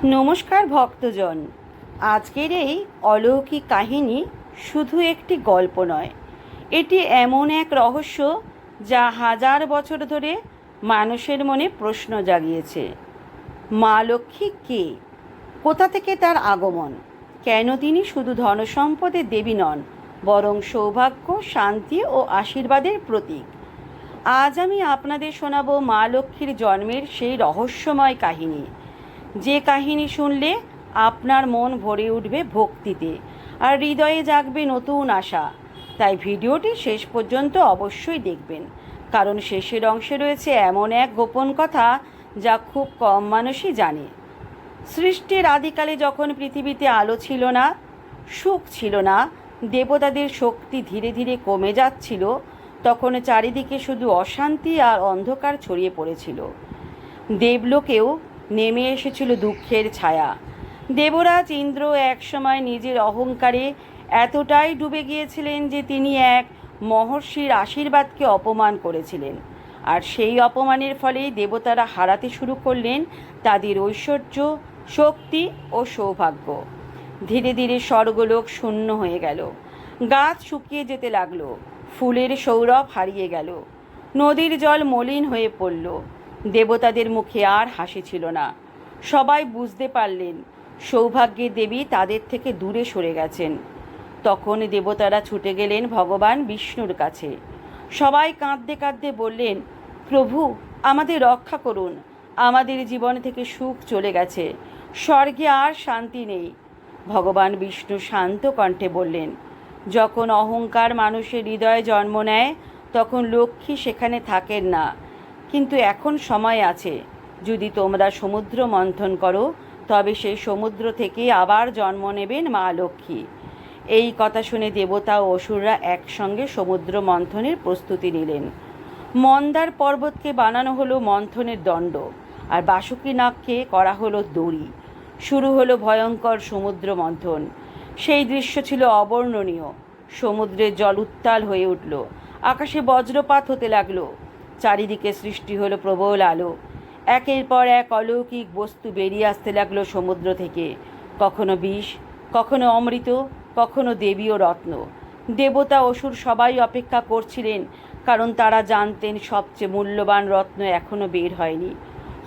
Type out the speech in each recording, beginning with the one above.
নমস্কার ভক্তজন। আজকের এই অলৌকিক কাহিনী শুধু একটি গল্প নয়, এটি এমন এক রহস্য যা হাজার বছর ধরে মানুষের মনে প্রশ্ন জাগিয়েছে। মা লক্ষ্মী কে? কোথা থেকে তার আগমন? কেন তিনি শুধু ধনসম্পদের দেবী নন, বরং সৌভাগ্য, শান্তি ও আশীর্বাদের প্রতীক? আজ আমি আপনাদের শোনাবো মা লক্ষ্মীর জন্মের সেই রহস্যময় কাহিনী, যে কাহিনী শুনলে আপনার মন ভরে উঠবে ভক্তিতে আর হৃদয়ে জাগবে নতুন আশা। তাই ভিডিওটি শেষ পর্যন্ত অবশ্যই দেখবেন, কারণ শেষের অংশে রয়েছে এমন এক গোপন কথা যা খুব কম মানুষই জানে। সৃষ্টির আদিকালে যখন পৃথিবীতে আলো ছিল না, সুখ ছিল না, দেবতাদের শক্তি ধীরে ধীরে কমে যাচ্ছিল, তখন চারিদিকে শুধু অশান্তি আর অন্ধকার ছড়িয়ে পড়েছিল। দেবলোকেও নেমে এসেছিল দুঃখের ছায়া। দেবরাজ ইন্দ্র একসময় নিজের অহংকারে এতটাই ডুবে গিয়েছিলেন যে তিনি এক মহর্ষির আশীর্বাদকে অপমান করেছিলেন, আর সেই অপমানের ফলেই দেবতারা হারাতে শুরু করলেন তাদের ঐশ্বর্য, শক্তি ও সৌভাগ্য। ধীরে ধীরে স্বর্গলোক শূন্য হয়ে গেল, গাছ শুকিয়ে যেতে লাগলো, ফুলের সৌরভ হারিয়ে গেল, নদীর জল মলিন হয়ে পড়ল। দেবতাদের মুখে আর হাসি ছিল না। সবাই বুঝতে পারলেন সৌভাগ্যের দেবী তাদের থেকে দূরে সরে গেছেন। তখন দেবতারা ছুটে গেলেন ভগবান বিষ্ণুর কাছে। সবাই কাঁদতে কাঁদতে বললেন, প্রভু, আমাদের রক্ষা করুন, আমাদের জীবন থেকে সুখ চলে গেছে, স্বর্গে আর শান্তি নেই। ভগবান বিষ্ণু শান্ত কণ্ঠে বললেন, যখন অহংকার মানুষের হৃদয়ে জন্ম নেয় তখন লক্ষ্মী সেখানে থাকেন না, কিন্তু এখন সময় আছে। যদি তোমরা সমুদ্র মন্থন করো, তবে সেই সমুদ্র থেকে আবার জন্ম নেবেন মা লক্ষ্মী। এই কথা শুনে দেবতা ও অসুররা একসঙ্গে সমুদ্র মন্থনের প্রস্তুতি নিলেন। মন্দার পর্বতকে বানানো হলো মন্থনের দণ্ড, আর বাসুকীনাগকে করা হলো দড়ি। শুরু হলো ভয়ঙ্কর সমুদ্র মন্থন। সেই দৃশ্য ছিল অবর্ণনীয়। সমুদ্রের জল উত্তাল হয়ে উঠল, আকাশে বজ্রপাত হতে লাগলো, চারিদিকে সৃষ্টি হলো প্রবল আলো। একের পর এক অলৌকিক বস্তু বেরিয়ে আসতে লাগলো সমুদ্র থেকে, কখনো বিষ, কখনো অমৃত, কখনো দেবী ও রত্ন। দেবতা অসুর সবাই অপেক্ষা করছিলেন, কারণ তারা জানতেন সবচেয়ে মূল্যবান রত্ন এখনো বের হয়নি।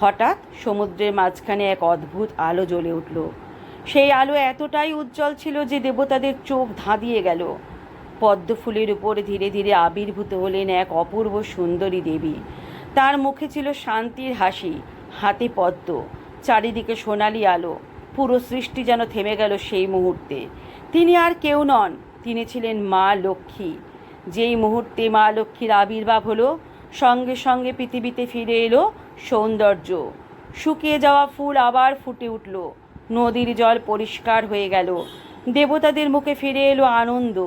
হঠাৎ সমুদ্রের মাঝখানে এক অদ্ভুত আলো জ্বলে উঠল। সেই আলো এতটাই উজ্জ্বল ছিল যে দেবতাদের চোখ ধাঁধিয়ে গেল। পদ্ম ফুলের উপরে ধীরে ধীরে আবির্ভূত হলেন এক অপূর্ব সুন্দরী দেবী। তার মুখে ছিল শান্তির হাসি, হাতে পদ্ম, চারিদিকে সোনালি আলো। পুরো সৃষ্টি যেন থেমে গেল সেই মুহূর্তে। তিনি আর কেউ নন, তিনি ছিলেন মা লক্ষ্মী। যেই মুহূর্তে মা লক্ষ্মীর আবির্ভাব হলো, সঙ্গে সঙ্গে পৃথিবীতে ফিরে এলো সৌন্দর্য। শুকিয়ে যাওয়া ফুল আবার ফুটে উঠল, নদীর জল পরিষ্কার হয়ে গেল, দেবতাদের মুখে ফিরে এলো আনন্দ।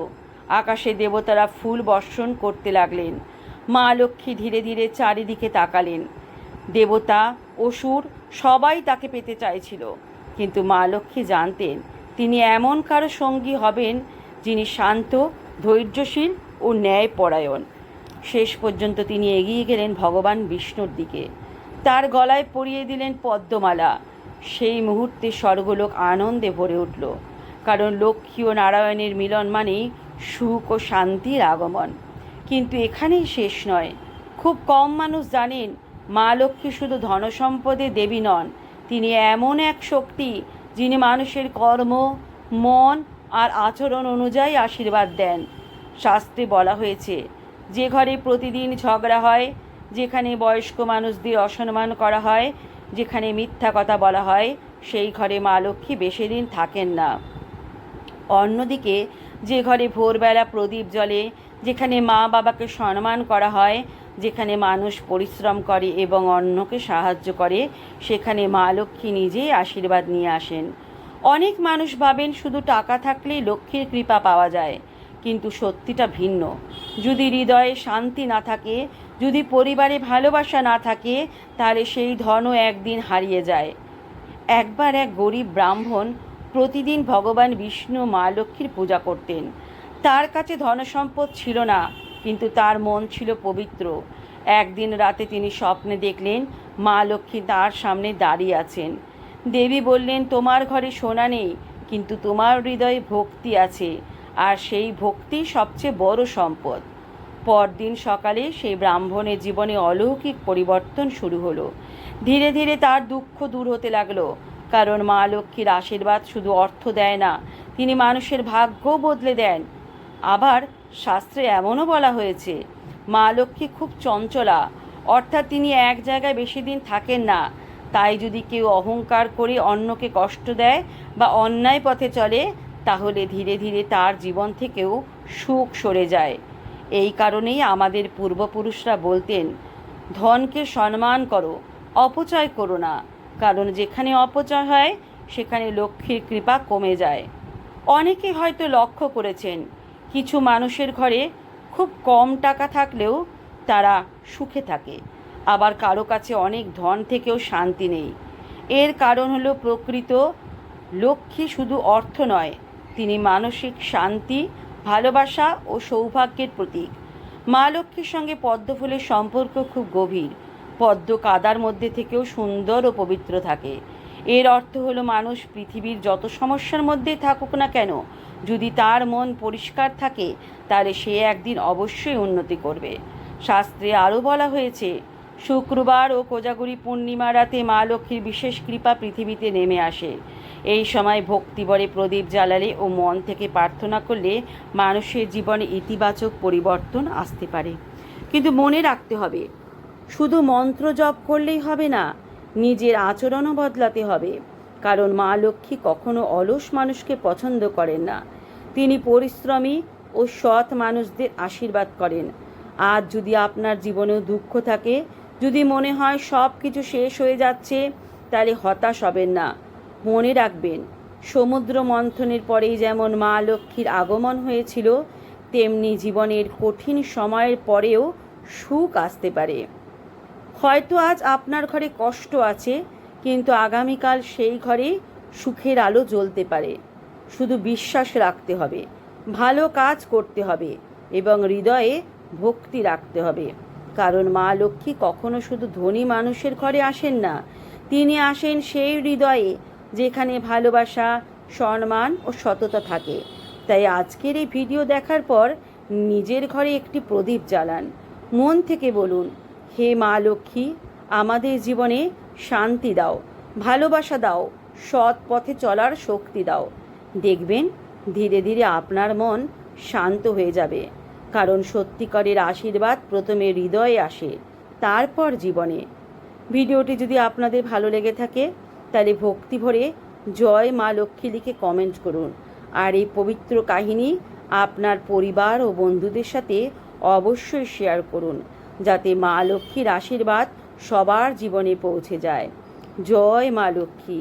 আকাশে দেবতারা ফুল বর্ষণ করতে লাগলেন। মা লক্ষ্মী ধীরে ধীরে চারিদিকে তাকালেন। দেবতা, অসুর সবাই তাকে পেতে চাইছিল, কিন্তু মা লক্ষ্মী জানতেন তিনি এমন কারো সঙ্গী হবেন যিনি শান্ত, ধৈর্যশীল ও ন্যায়পরায়ণ। শেষ পর্যন্ত তিনি এগিয়ে গেলেন ভগবান বিষ্ণুর দিকে, তার গলায় পরিয়ে দিলেন পদ্মমালা। সেই মুহূর্তে স্বর্গলোক আনন্দে ভরে উঠল, কারণ লক্ষ্মী ও নারায়ণের মিলন মানেই সুখ ও শান্তির আগমন। কিন্তু এখানেই শেষ নয়। খুব কম মানুষ জানেন মা লক্ষ্মী শুধু ধনসম্পদের দেবী নন, তিনি এমন এক শক্তি যিনি মানুষের কর্ম, মন আর আচরণ অনুযায়ী আশীর্বাদ দেন। শাস্ত্রে বলা হয়েছে, যে ঘরে প্রতিদিন ঝগড়া হয়, যেখানে বয়স্ক মানুষদের অসম্মান করা হয়, যেখানে মিথ্যা কথা বলা হয়, সেই ঘরে মা লক্ষ্মী বেশি দিন থাকেন না। অন্যদিকে যে ঘরে ভোরবেলা প্রদীপ জ্বলে, যেখানে মা বাবাকে সম্মান করা হয়, যেখানে মানুষ পরিশ্রম করে এবং অন্যকে সাহায্য করে, সেখানে মা লক্ষ্মী নিজেই আশীর্বাদ নিয়ে আসেন। অনেক মানুষ ভাবেন শুধু টাকা থাকলেই লক্ষ্মীর কৃপা পাওয়া যায়, কিন্তু সত্যিটা ভিন্ন। যদি হৃদয়ে শান্তি না থাকে, যদি পরিবারে ভালোবাসা না থাকে, তাহলে সেই ধনও একদিন হারিয়ে যায়। একবার এক গরিব ব্রাহ্মণ প্রতিদিন ভগবান বিষ্ণু মা লক্ষ্মীর পূজা করতেন। তার কাছে ধনসম্পদ ছিল না, কিন্তু তার মন ছিল পবিত্র। একদিন রাতে তিনি স্বপ্নে দেখলেন মা লক্ষ্মী তার সামনে দাঁড়িয়ে আছেন। দেবী বললেন, তোমার ঘরে সোনা নেই, কিন্তু তোমার হৃদয়ে ভক্তি আছে, আর সেই ভক্তি সবচেয়ে বড় সম্পদ। পরদিন সকালে সেই ব্রাহ্মণের জীবনে অলৌকিক পরিবর্তন শুরু হলো। ধীরে ধীরে তার দুঃখ দূর হতে লাগলো, কারণ মা লক্ষ্মীর আশীর্বাদ শুধু অর্থ দেয় না, তিনি মানুষের ভাগ্যও বদলে দেন। আবার শাস্ত্রে এমনও বলা হয়েছে, মা লক্ষ্মী খুব চঞ্চলা, অর্থাৎ তিনি এক জায়গায় বেশি দিন থাকেন না। তাই যদি কেউ অহংকার করে অন্যকে কষ্ট দেয় বা অন্যায় পথে চলে, তাহলে ধীরে ধীরে তার জীবন থেকেও সুখ সরে যায়। এই কারণেই আমাদের পূর্বপুরুষরা বলতেন, ধনকে সম্মান করো, অপচয় করো না, কারণ যেখানে অপচয় হয় সেখানে লক্ষ্মীর কৃপা কমে যায়। অনেকে হয়তো লক্ষ্য করেছেন, কিছু মানুষের ঘরে খুব কম টাকা থাকলেও তারা সুখে থাকে, আবার কারো কাছে অনেক ধন থেকেও শান্তি নেই। এর কারণ হলো, প্রকৃত লক্ষ্মী শুধু অর্থ নয়, তিনি মানসিক শান্তি, ভালোবাসা ও সৌভাগ্যের প্রতীক। মা লক্ষ্মীর সঙ্গে পদ্মফুলের সম্পর্ক খুব গভীর। পদ্ম কাদার মধ্যে থেকেও সুন্দর ও পবিত্র থাকে। এর অর্থ হলো, মানুষ পৃথিবীর যত সমস্যার মধ্যেই থাকুক না কেন, যদি তার মন পরিষ্কার থাকে, তাহলে সে একদিন অবশ্যই উন্নতি করবে। শাস্ত্রে আরও বলা হয়েছে, শুক্রবার ও কোজাগরী পূর্ণিমা রাতে মা লক্ষ্মীর বিশেষ কৃপা পৃথিবীতে নেমে আসে। এই সময় ভক্তিভরে প্রদীপ জ্বালালে ও মন থেকে প্রার্থনা করলে মানুষের জীবনে ইতিবাচক পরিবর্তন আসতে পারে। কিন্তু মনে রাখতে হবে, শুধু মন্ত্র জপ করলেই হবে না, নিজের আচরণও বদলাতে হবে। কারণ মা লক্ষ্মী কখনো অলস মানুষকে পছন্দ করেন না, তিনি পরিশ্রমী ও সৎ মানুষদের আশীর্বাদ করেন। আজ যদি আপনার জীবনেও দুঃখ থাকে, যদি মনে হয় সব কিছু শেষ হয়ে যাচ্ছে, তাহলে হতাশ হবেন না। মনে রাখবেন, সমুদ্র মন্থনের পরেই যেমন মা লক্ষ্মীর আগমন হয়েছিল, তেমনি জীবনের কঠিন সময়ের পরেও সুখ আসতে পারে। হয়তো আজ আপনার ঘরে কষ্ট আছে, কিন্তু আগামীকাল সেই ঘরে সুখের আলো জ্বলতে পারে। শুধু বিশ্বাস রাখতে হবে, ভালো কাজ করতে হবে এবং হৃদয়ে ভক্তি রাখতে হবে। কারণ মা লক্ষ্মী কখনো শুধু ধনী মানুষের ঘরে আসেন না, তিনি আসেন সেই হৃদয়ে যেখানে ভালোবাসা, সম্মান ও সততা থাকে। তাই আজকের এই ভিডিও দেখার পর নিজের ঘরে একটি প্রদীপ জ্বালান, মন থেকে বলুন, হে মা লক্ষ্মী, আমাদের জীবনে শান্তি দাও, ভালোবাসা দাও, সৎ পথে চলার শক্তি দাও। দেখবেন ধীরে ধীরে আপনার মন শান্ত হয়ে যাবে। কারণ সত্যিকারের আশীর্বাদ প্রথমে হৃদয়ে আসে, তারপর জীবনে। ভিডিওটি যদি আপনাদের ভালো লেগে থাকে, তাহলে ভক্তি ভরে জয় মা লক্ষ্মী লিখে কমেন্ট করুন। আর এই পবিত্র কাহিনী আপনার পরিবার ও বন্ধুদের সাথে অবশ্যই শেয়ার করুন, যাতে মা লক্ষ্মীর আশীর্বাদ সবার জীবনে পৌঁছে যায়। জয় মা লক্ষ্মী।